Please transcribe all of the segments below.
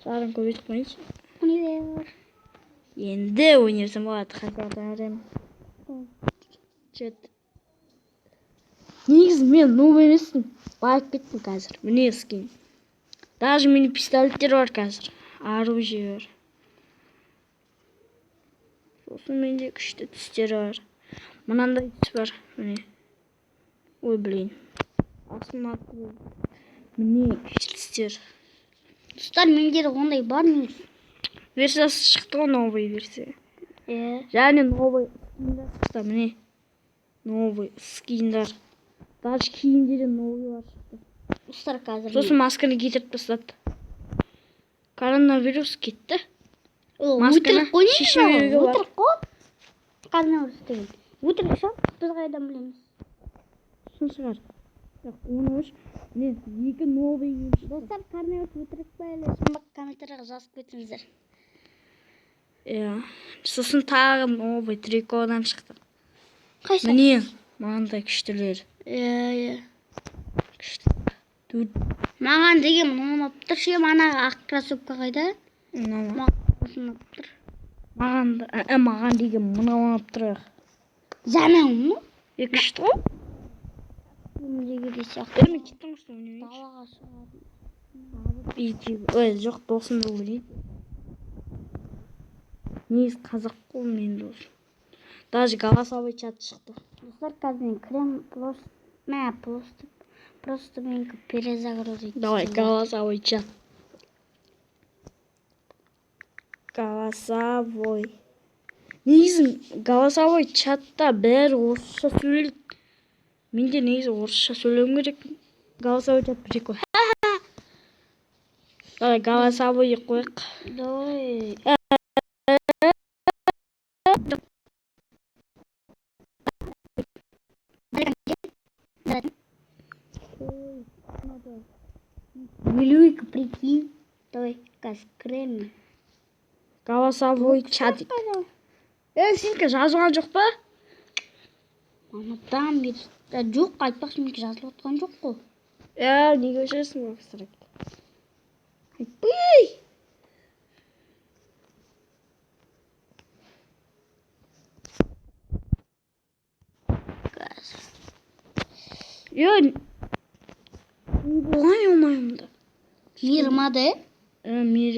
Сарын көбейтіп қойыңызшы. Универ. Енді ойнасам болады хакердерім. Чет. Негізі мен нуб емеспін. Байып кеттім қазір. Міне скин. Даже мені пистолеттер бар қазір. Оружие бар. Сосын менде күшті түстер бар. Мынандай түс бар. Міне. Ой, блин. Асылма атты. Міне күшті түстер. Достар, менде ондай бар ма? Версиясы шықты ғой, новый версия. Және новый скиндар шықты. Міне. Новый скиндар. Даже киімдері новый бар шықты. Достар, қазір. Сосын масканы кетіріп тастады. Коронавирус кетті. Масканы шешіп беруге бар. Өтірік қой. Коронавирус деген. Өтірік шығар, біз қайдан білеміз? Шын шығар. Оны өш. Мен екі новый киім. Достар, коронавирус өтірік па әлі? Жұмбақ комментарияға жазып кетіңіздер. Сосын тағы новый трикодан шықты. Қайсы? Міне, маңдай күштілер. Күшті. Маған деген ұнап тұр ше, мана ақ кроссовка қайда? Маған деген мына ұнап тұр. Жаңа ұны? Күшті ғой? Өмірдегі де сияқты. Мен кеттім ұшты ойнамайшы. Далаға шығады. Ой, жоқ, досымды ойлайды. Негіз қазақ қой мен досым. Даже голосовой чат шықты. Достар, қазір мен крем просто мен перезагрузить. Давай, голосовой чат. Голосовой. Негізі голосовой чатта бәрі орысша сөйлейді. Менде негізі орысша сөйлеуім керек. Голосовой чат прикол. Давай, голосовой қойық. Давай. Милюйка, прикинь. Давай, крем. Голосовой чат. Сенікі жазылған жоқ па? Манадан бері. Жоқ, айтпақшы, менікі жазылып отқан жоқ қой. Неге өшіресің ба кісірек? Айтпай! Болған елмайымды. Мир ма да? Мир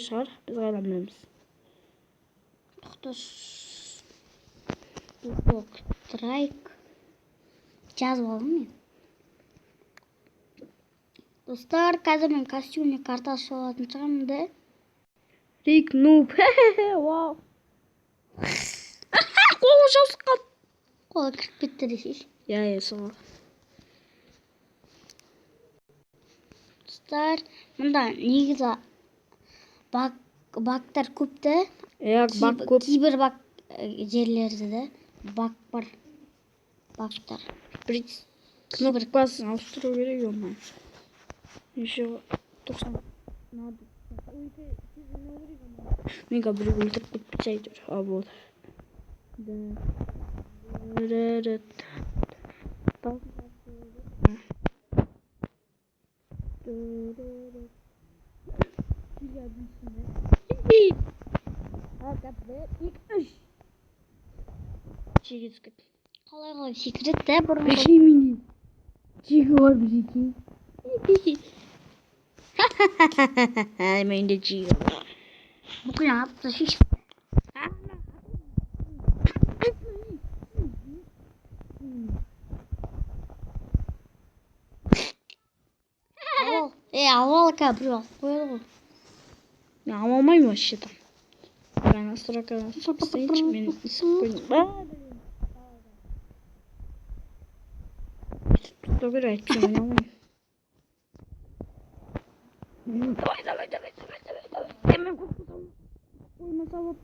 шығар, біз қайдан білеміз. Тоқташ. Страйк. Жазып алдым мен. Достар, қазір мен костюмне карта шалатын шығамын да. Рик нуб. Вау. Қолы жаусы қалды. Қолы кіріп кетті десейші. Сол. Достар, мұнда негізі бактар көпті. Бак көп. Кейбір бак жерлерді де. Бак бар. Бактар. Кнопкасын ауыстыру керек олмай. Еще 90 надо. Менға бір өлтіріп кетпесе әйтеуір. Болды. Қалай секрет те бұрын. Бекей менен. Жегі бар бекей. Менде жегі бар. Бүкіл апты шеш. Авалка біреу алып қойды ғой. Мен алмаймын вообще там. Жаңа сұраққа сұрайыншы, мен ісіп қойдым. Что говорить, что я не Давай. Мен корпусам. Ойма завод.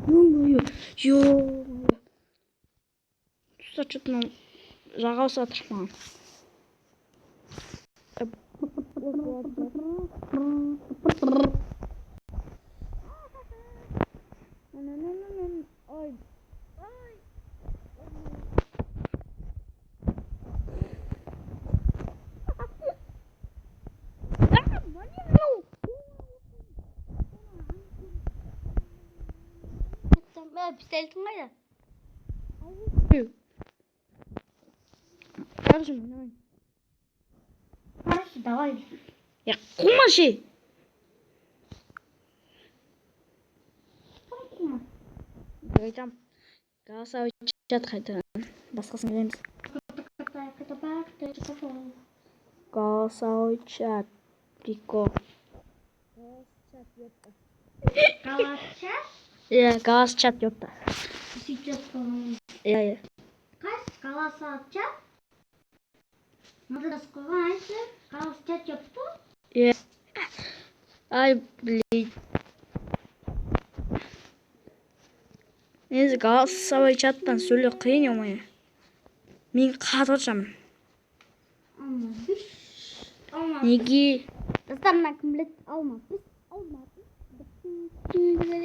Ё-моё. Что-то нам жағасы атыр маған. Ой. пистолетің қайда? Kardeşim давай. Хорошо, давай. Ya қума şey. Айтам. Голосовой чат қайтадан. Басқасын береміз. Голосовой чат. Прикол. Галатча? Иә, голос чат ёпта. Сейчас поговорим. Иә. Галасача? Надо сказать, галасча чёпта? Иә. Ай, блин. Несі голосовой чаттан сөйлеу қиын ё-моё. Мен қатырып жатамын. Неге? Достар, мына кім біледі? Алма.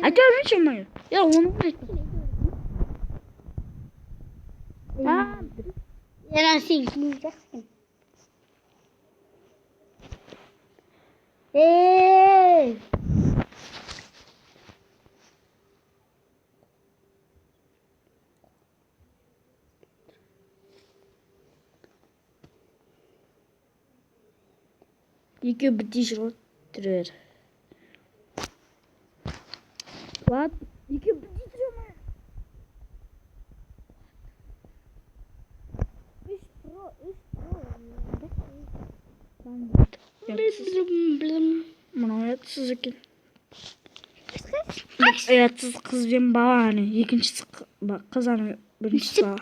Айта берші ё-моё. Я оны біледі. Я сен кім жақсың? Ей! Екеуі бірдей жүріп тұрыр. Ладно, екеуі бірдей жүріп ма? Мынау ұятсыз екен. Ұятсыз қыз бен бала, екіншісі қыз, біріншісі бала.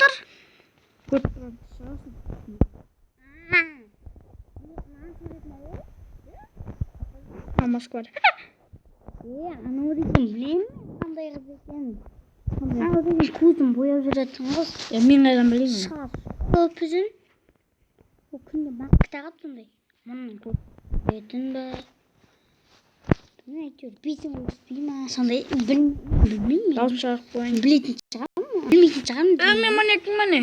Көріп тұрған шығасың. Москва. Анау деген білемін қандай қыз екенін. Анау деген көзін бояп жүретін қыз. Мен қайдан білеймін. Шаш көп жүзін. Ол күнде баққа тағып сондай. Мұның көзін бе? Әйтеуір бетің өспей ма? Сондай білмеймін. Даусым шығарып қойын. Білетін шығамын ма? Білмейтін шығамын. Мен манекің мане.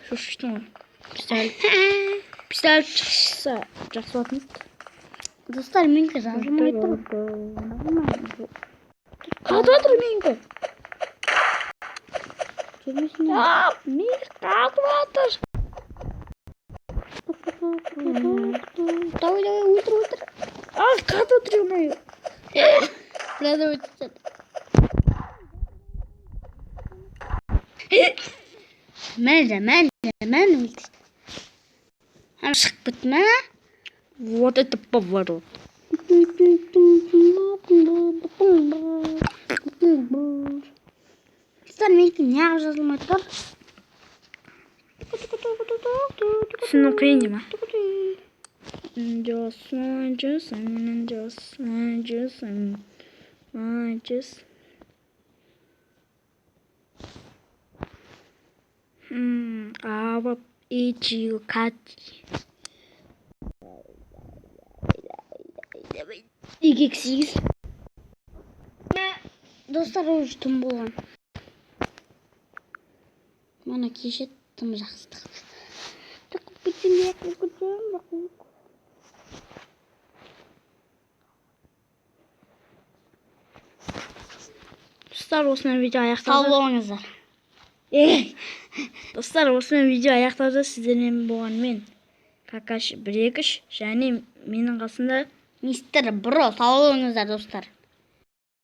Шошыштың ғой. Пистолет шықса жақсы болатын еді. Достар, менікі жазылмай тұр. Қатып жатыр менікі. Көрмесін. Менікі қатып жатыр. Давай, ультра. Қатып жатыр ё-моё. Надо өтсін. Мән өлтірді. Шығып бітті ма? Вот это поворот. Достар, менікі неғып жазылмай тұр? Түсіну қиын де ма? Авап ичио кати. 2x8. Достар, уже тым болған. Мана кеше тым жақсы тақып. Тақып кетсем. Достар, осымен видео Сау аяқталды. болыңыздар. Достар, осымен видео аяқталды. Сіздермен болған мен Какаш 1-2 және менің қасында Мистер Бро, сау болыңыздар достар.